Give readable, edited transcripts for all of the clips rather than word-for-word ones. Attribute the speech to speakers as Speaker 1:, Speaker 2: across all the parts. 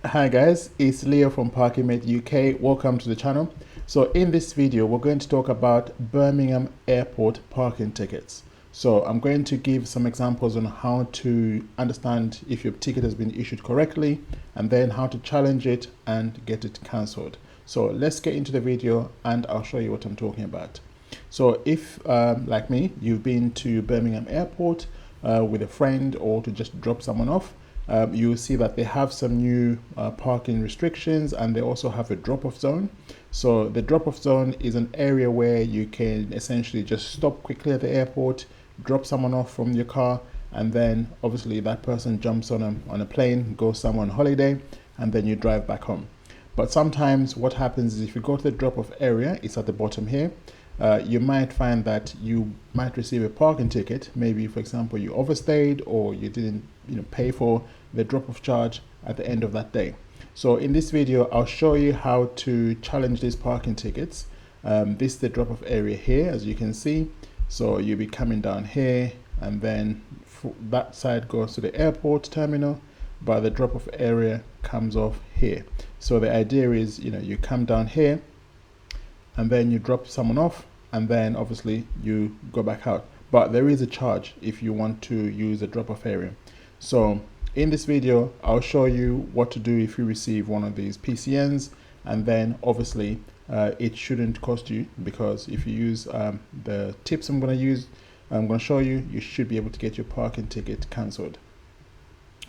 Speaker 1: Hi guys, it's Leo from Parkingmate UK. Welcome to the channel. So in this video, we're going to talk about Birmingham Airport parking tickets. So I'm going to give some examples on how to understand if your ticket has been issued correctly, and then how to challenge it and get it cancelled. So let's get into the video and I'll show you what I'm talking about. So if, like me, you've been to Birmingham Airport with a friend or to just drop someone off, you will see that they have some new parking restrictions, and they also have a drop-off zone. So the drop-off zone is an area where you can essentially just stop quickly at the airport, drop someone off from your car, and then obviously that person jumps on a plane, goes somewhere on holiday, and then you drive back home. But sometimes what happens is if you go to the drop-off area, it's at the bottom here. You might find that you might receive a parking ticket. Maybe, for example, you overstayed or you didn't pay for the drop-off charge at the end of that day. So in this video, I'll show you how to challenge these parking tickets. This is the drop-off area here, as you can see. So you'll be coming down here, and then that side goes to the airport terminal, but the drop-off area comes off here. So the idea is, you come down here, and then you drop someone off, and then obviously you go back out. But there is a charge if you want to use a drop-off area. So in this video, I'll show you what to do if you receive one of these PCNs, and then obviously it shouldn't cost you, because if you use the tips I'm going to show you, you should be able to get your parking ticket cancelled.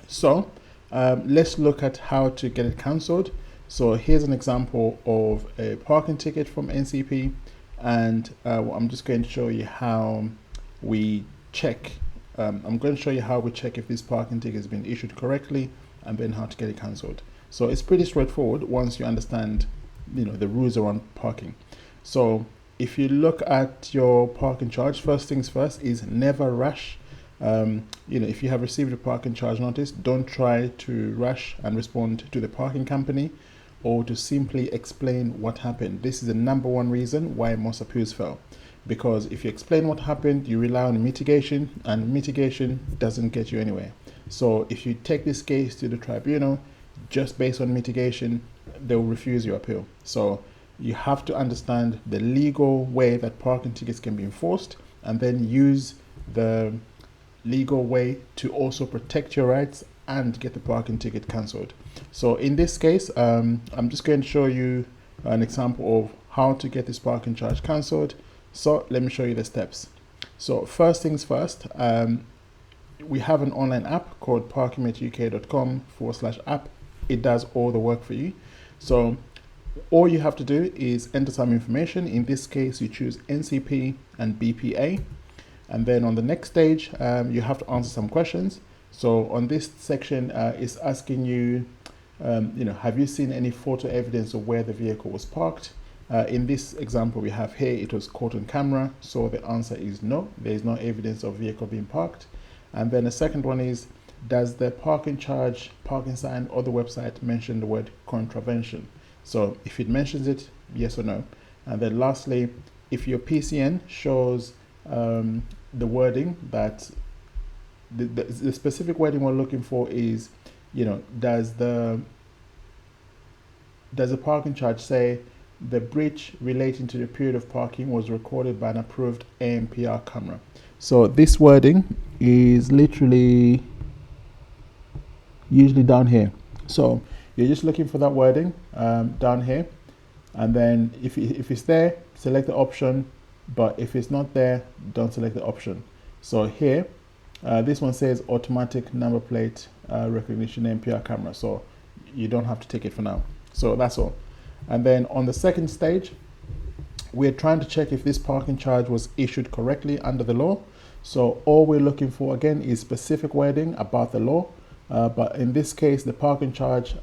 Speaker 1: So let's look at how to get it cancelled. So here's an example of a parking ticket from NCP, and I'm just going to show you how we check. I'm going to show you how we check if this parking ticket has been issued correctly, and then how to get it cancelled. So it's pretty straightforward once you understand, the rules around parking. So if you look at your parking charge, first things first is never rush. If you have received a parking charge notice, don't try to rush and respond to the parking company or to simply explain what happened. This is the number one reason why most appeals fail. Because if you explain what happened, you rely on mitigation, and mitigation doesn't get you anywhere. So if you take this case to the tribunal just based on mitigation, they will refuse your appeal. So you have to understand the legal way that parking tickets can be enforced, and then use the legal way to also protect your rights and get the parking ticket cancelled. So in this case, I'm just going to show you an example of how to get this parking charge cancelled. So let me show you the steps. So first things first, we have an online app called parkingmateuk.com/app. It does all the work for you. So all you have to do is enter some information. In this case, you choose NCP and BPA. And then on the next stage, you have to answer some questions. So on this section, it's asking you, have you seen any photo evidence of where the vehicle was parked? In this example we have here, it was caught on camera. So the answer is no, there is no evidence of vehicle being parked. And then the second one is, does the parking charge, parking sign, or the website mention the word contravention? So if it mentions it, yes or no. And then lastly, if your PCN shows the wording that the specific wording we're looking for is, does the parking charge say the breach relating to the period of parking was recorded by an approved ANPR camera? So this wording is literally usually down here. So you're just looking for that wording down here, and then if it's there, select the option. But if it's not there, don't select the option. So here, this one says automatic number plate recognition ANPR camera. So you don't have to take it for now. So that's all. And then on the second stage, we're trying to check if this parking charge was issued correctly under the law. So all we're looking for again is specific wording about the law. But in this case, the parking charge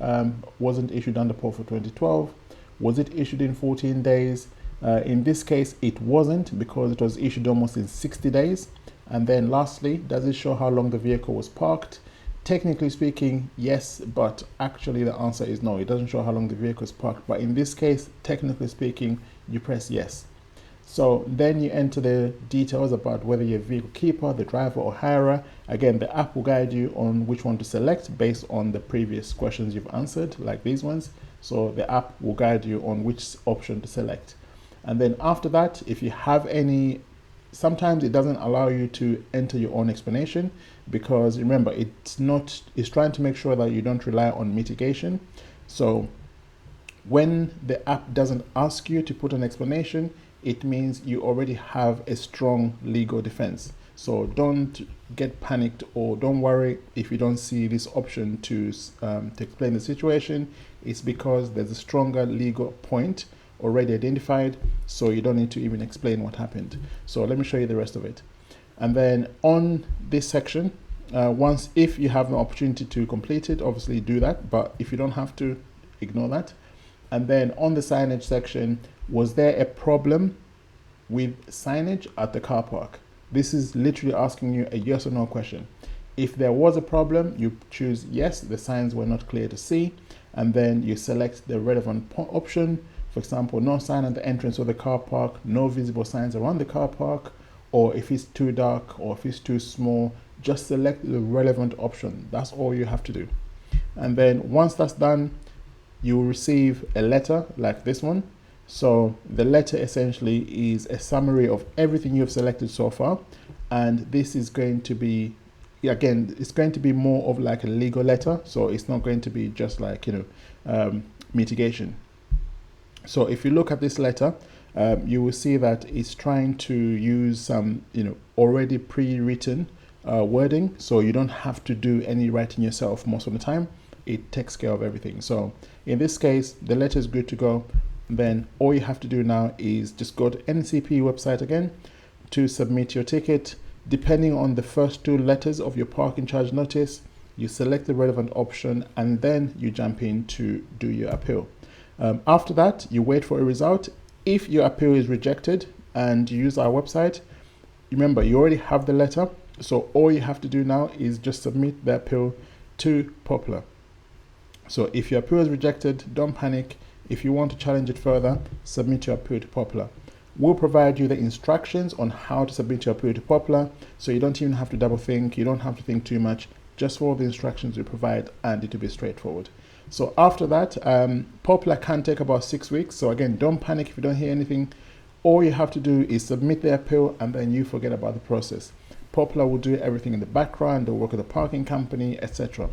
Speaker 1: wasn't issued under POFA 2012. Was it issued in 14 days? In this case, it wasn't, because it was issued almost in 60 days. And then lastly, does it show how long the vehicle was parked? Technically speaking, yes, but actually the answer is no. It doesn't show how long the vehicle is parked. But in this case, technically speaking, you press yes. So then you enter the details about whether you're a vehicle keeper, the driver, or hirer. Again, the app will guide you on which one to select based on the previous questions you've answered, like these ones. So the app will guide you on which option to select. And then after that, if you have any, sometimes it doesn't allow you to enter your own explanation, because remember, it's trying to make sure that you don't rely on mitigation. So when the app doesn't ask you to put an explanation, it means you already have a strong legal defense. So don't get panicked, or don't worry if you don't see this option to explain the situation. It's because there's a stronger legal point already identified, so you don't need to even explain what happened. So let me show you the rest of it. And then on this section, if you have an opportunity to complete it, obviously do that, but if you don't have to, ignore that. And then on the signage section, was there a problem with signage at the car park? This is literally asking you a yes or no question. If there was a problem, you choose yes, the signs were not clear to see, and then you select the relevant option. For example, no sign at the entrance of the car park, no visible signs around the car park, or if it's too dark or if it's too small, just select the relevant option. That's all you have to do. And then once that's done, you will receive a letter like this one. So the letter essentially is a summary of everything you've selected so far. And this is going to be, again, it's going to be more of like a legal letter. So it's not going to be just like, mitigation. So if you look at this letter, you will see that it's trying to use some, already pre-written wording. So you don't have to do any writing yourself most of the time. It takes care of everything. So in this case, the letter is good to go. Then all you have to do now is just go to NCP website again to submit your ticket. Depending on the first two letters of your parking charge notice, you select the relevant option and then you jump in to do your appeal. After that, you wait for a result. If your appeal is rejected and you use our website, remember, you already have the letter. So all you have to do now is just submit the appeal to Popular. So if your appeal is rejected, don't panic. If you want to challenge it further, submit your appeal to Popular. We'll provide you the instructions on how to submit your appeal to Popular, so you don't even have to double think, you don't have to think too much. Just follow the instructions we provide and it will be straightforward. So after that, Popular can take about 6 weeks. So again, don't panic if you don't hear anything. All you have to do is submit the appeal and then you forget about the process. Popular will do everything in the background, they'll work with the parking company, etc.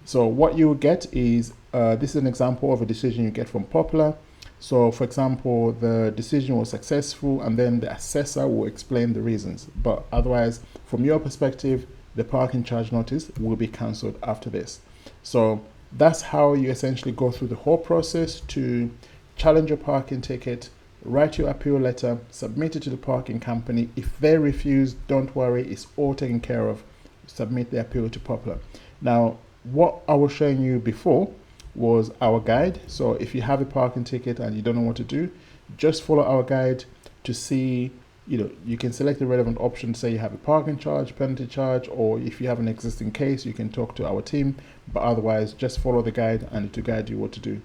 Speaker 1: So what you will get is, this is an example of a decision you get from Popular. So for example, the decision was successful and then the assessor will explain the reasons. But otherwise, from your perspective, the parking charge notice will be cancelled after this. So that's how you essentially go through the whole process to challenge your parking ticket, write your appeal letter, submit it to the parking company. If they refuse, don't worry, it's all taken care of. Submit the appeal to Popular. Now, what I was showing you before was our guide. So if you have a parking ticket and you don't know what to do, just follow our guide to see, you can select the relevant option. Say you have a parking charge, penalty charge, or if you have an existing case, you can talk to our team. But otherwise, just follow the guide and it will guide you what to do.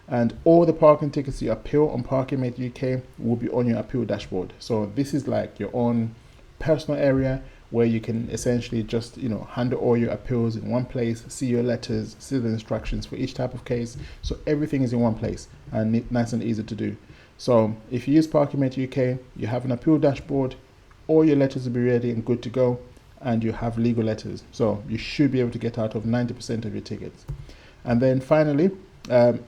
Speaker 1: And all the parking tickets you appeal on ParkingMate UK will be on your appeal dashboard. So this is like your own personal area where you can essentially just, handle all your appeals in one place, see your letters, see the instructions for each type of case. So everything is in one place and nice and easy to do. So if you use ParkingMate UK, you have an appeal dashboard, all your letters will be ready and good to go, and you have legal letters. So you should be able to get out of 90% of your tickets. And then finally,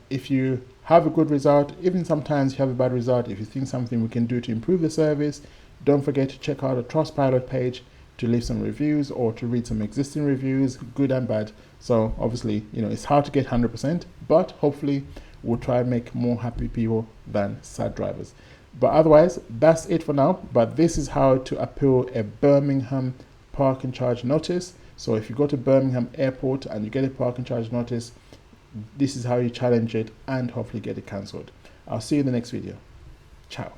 Speaker 1: if you have a good result, even sometimes you have a bad result, if you think something we can do to improve the service, don't forget to check out the Trustpilot page to leave some reviews or to read some existing reviews, good and bad. So obviously, it's hard to get 100%, but hopefully we'll try and make more happy people than sad drivers. But otherwise, that's it for now. But this is how to appeal a Birmingham parking charge notice. So if you go to Birmingham Airport and you get a parking charge notice, this is how you challenge it and hopefully get it cancelled. I'll see you in the next video. Ciao.